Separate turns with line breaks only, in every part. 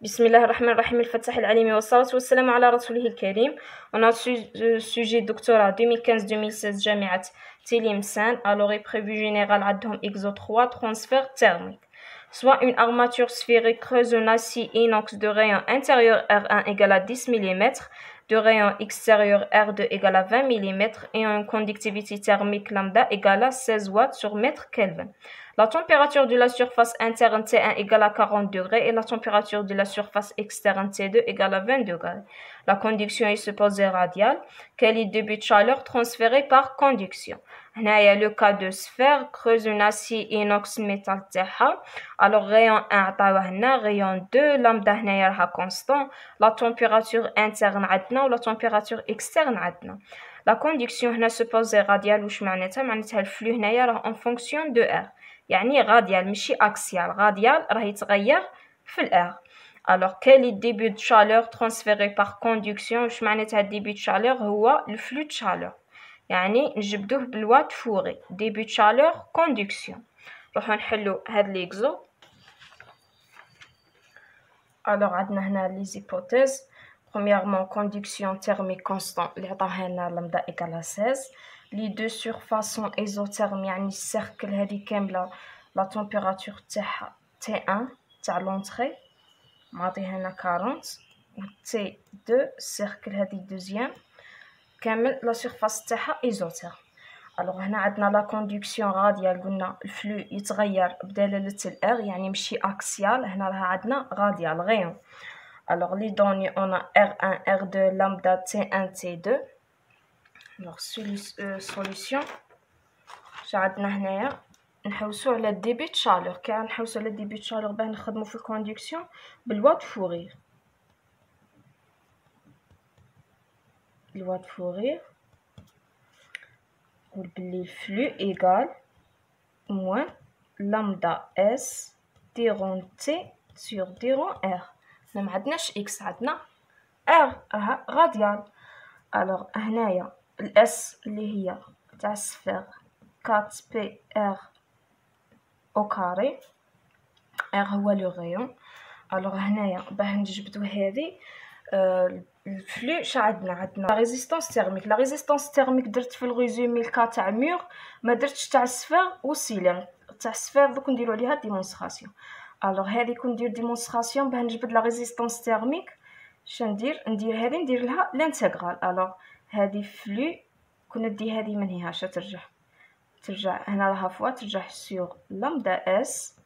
بسم الله الرحمن الرحيم الفتاح العليم والصلاة والسلام على رسوله الكريم. On a sujet doctorat 2015-2016 جامعة Tlemcen. Alors est prévu général عندهم exo 3 transfert thermique. Soit une armature sphérique creuse en acier inox de rayon intérieur R1 égale à 10 mm, de rayon extérieur R2 égale à 20 mm et une conductivité thermique lambda égale à 16 watts sur mètre Kelvin. La température de la surface interne T1 égale à 40 degrés et la température de la surface externe T2 égale à 20 degrés. La conduction est supposée radiale. Quel est le débit de chaleur transféré par conduction? Il y a le cas de sphère creuse en acier inox métal تاعها. Alors rayon 1 عطاوه هنا, rayon 2 lambda هنايا راها constant. La température interne عندنا ولا température externe عندنا. La conduction هنا supposée radiale. واش معناتها الفلو هنايا راه en fonction de R. يعني راديال ماشي اكسيال. راديال راه يتغير في الار. alors quel est le débit de chaleur transféré par conduction؟ واش معناتها débit de chaleur؟ هو الفلو de chaleur، يعني نجبدوه بالوات فوري. débit de chaleur conduction. نروحو نحلو هاد ليكزو. alors عندنا هنا لي زيبوتيز. premièrement conduction thermique constant اللي عطاها لنا لامدا égal à 16. les deux surfaces sont isothermes يعني السيركل هذه كامله لا température تاعها T1 تاع لونطري معطيها لنا 40 و T2 السيركل هذه دوزيام كامل لا سيرفاس تاعها ايزوتيرم. الوغ هنا عندنا لا كوندكسيون غاديال، قلنا الفلو يتغير بدلالة الار يعني ماشي اكسيال، هنا راها عندنا غاديال غيون. الوغ لي دوني اون R1 R2 لامدا T1 T2. الوغ سوليسيون اش عندنا هنايا؟ نحوسو على الديبي د شالور. كي نحوسو على الديبي د شالور باه نخدمو في الكوندكسيون بالوات فورير. الوات فورير نقول بلي الفلو ايغال موان لامدا اس ديرون تي سور ديرون ار. هنا معندناش اكس، عندنا ار راها غاديال. الوغ هنايا الاس اللي هي تاع السفير 4 بي ار او كاري، ار هو لو غيون. الوغ هنايا باه نجبدو هذه الفلو شا عندنا لا ريزيستانس تيرميك. لا ريزيستانس تيرميك درت في الريزومي الكا تاع مور، ما درتش تاع السفير والسيلين. تاع السفير دوك نديرو عليها ديمونستراسيون. الوغ هذه كون ندير ديمونستراسيون باه نجبد لا ريزيستانس تيرميك. ندير هذه ندير لها لانتيغرال. الوغ هذه فلو كون ندي هذه من هنا اش ترجع هنا راها فوا ترجع سور لامدا اس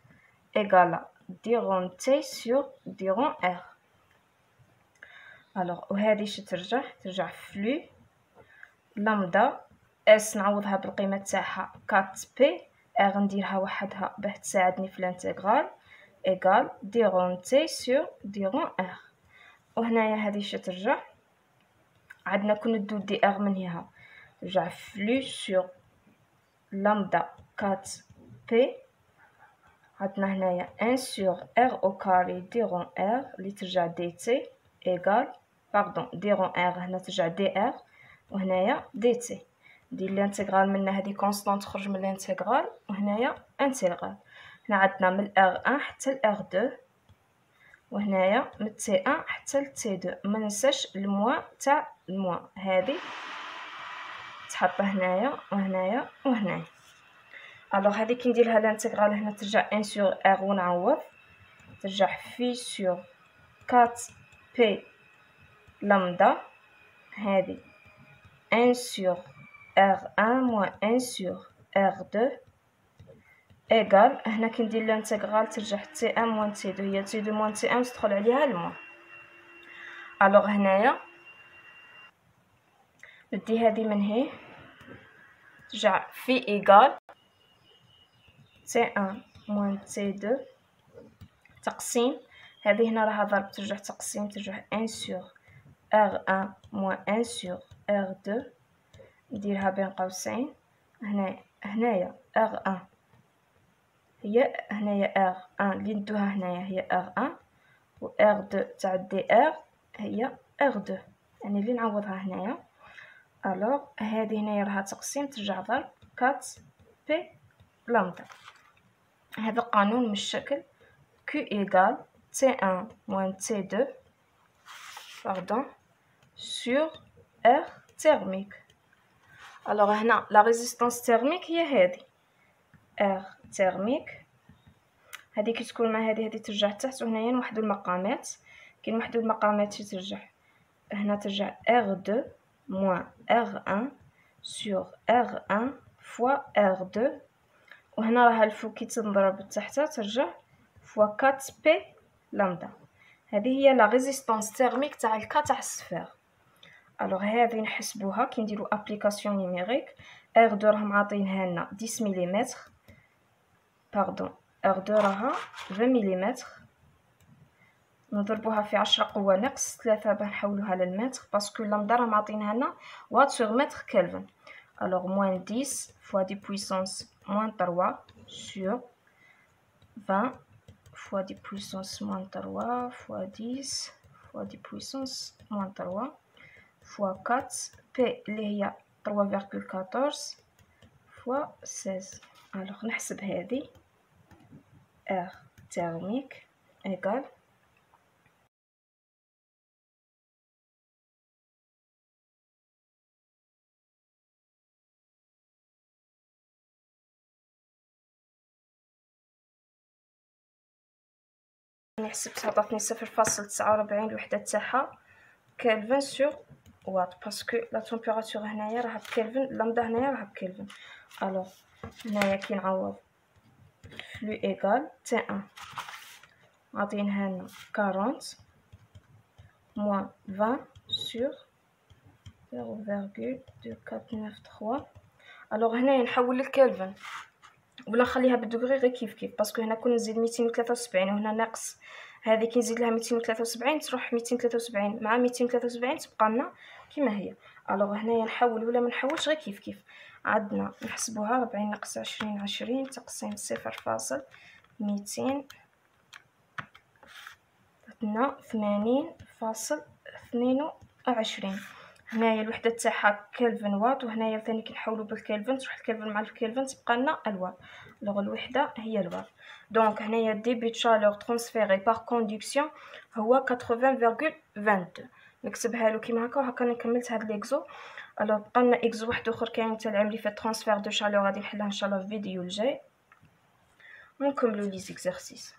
ايغال ديرون تي سور ديرون ار. الوغ وهذه اش ترجع فلو لامدا اس نعوضها بالقيمه تاعها 4 بي ار نديرها وحدها باه تساعدني في الانتيغرال ايغال ديرون تي سور ديرون ار. وهنايا هذه اش ترجع عندنا كون ندو دي ار من هنا ترجع فلو سور لامدا 4 بي. عندنا هنايا 1 سور ار او كاري ديرون ار اللي ترجع دي تي ايغال باردون ديرون ار هنا ترجع دي ار وهنايا دي تي. ندير الانتيغرال منها هذه كونستانت تخرج من الانتيغرال وهنايا انتيغرال. هنا عندنا من ار 1 حتى ال ار 2 وهنايا من تي 1 حتى ل تي 2. ما ننساش الموا تاع الموا هذه تحط هنايا وهنايا وهنايا. الوغ هذه كي نديرها الانتيغرال هنا ترجع 1 سور ار ونعوض ترجع في سور 4 بي لامدا هذه 1 sur R1 moins 1 sur R2 égal هنا كي ندير الانتيغرال ترجع T1 moins T2 هي T2 moins T1 تدخل عليها الموا. الوغ هنايا ندي هذه من هي ترجع في إيغال T1 moins T2 تقسيم هذه هنا راها ضرب ترجع تقسيم ترجع 1 sur R1 moins 1 sur R2 نديرها بين قوسين. هنايا R1 هي هنايا R1 اللي ندوها هنايا هي R1 و R2 تاع دي R هي R2 يعني اللي نعوضها هنايا. الوغ هذه هنايا راها تقسيم ترجع ضرب 4 بي لامدا. هذا قانون من الشكل Q إيغال T1 moins T2 pardon sur R thermique. alors هنا la résistance thermique هي هذه R thermique. هذه كي تكون مع هذه ترجع تحت، وهنايا نوحدو المقامات، كي نوحدو المقامات ترجع هنا ترجع R2 moins R1 sur R1 fois R2، وهنا راها الفوق كي تنضرب تحت ترجع fois 4P لامدا. هذه هي لا ريزيستانس تيرميك تاع الكا تاع السفير. الوغ هذه نحسبوها كي نديرو ابليكاسيون نيميريك. R2 راهم عاطينها لنا 10 ملم باردون، R2 راها 20 ملم، نضربوها في 10 قوة ناقص 3 باه نحولوها للمتر باسكو لامدا راهم عاطينها لنا وات سور متر كلفن. الوغ موان 10 فوا دي بويسونس موان 3 sur 20 fois 10 puissance moins 3 fois 10 fois 10 puissance moins 3 fois 4 P اللي هي 3,14 fois 16. alors نحسب هذه R thermique égale حسبتها عطاتني 0.49 الوحدة تاعها كلفن سور وات باسكو لا تمبيراتور هنايا راها بكلفن، لامدا هنايا راها بكلفن. الوغ هنايا كي نعوض فلو ايغال تي ان عاطينها لنا 40 موان 20 سور 0,2493. الوغ هنايا نحول للكلفن ولا نخليها بالدوغري غير كيف كيف باسكو هنا كون نزيد 273 وهنا ناقص، هذه كي نزيد لها 273 تروح 273 مع 273 تبقى لنا كيما هي. الوغ هنايا نحول ولا ما نحولش غير كيف كيف. عندنا نحسبوها 40 ناقص 20 20 تقسيم 0.200 عندنا 80.22. هنايا الوحده تاعها كلفن وات، وهنايا ثاني كي نحولو بالكلفن تروح الكلفن مع الكلفن تبقى لنا الوات. لوغ الوحده هي الوات. دونك هنايا ديبي شالور ترانسفيري بار كوندكسيون هو 80.22. نكتبها له كيما هكا، وهكا كملت هاد ليكزو. الوغ بقى لنا اكزو واحد اخر كاين تاع العملي في ترانسفير دو شالور، غادي نحلها ان شاء الله في الفيديو الجاي ونكملو لي زيكزارسيس.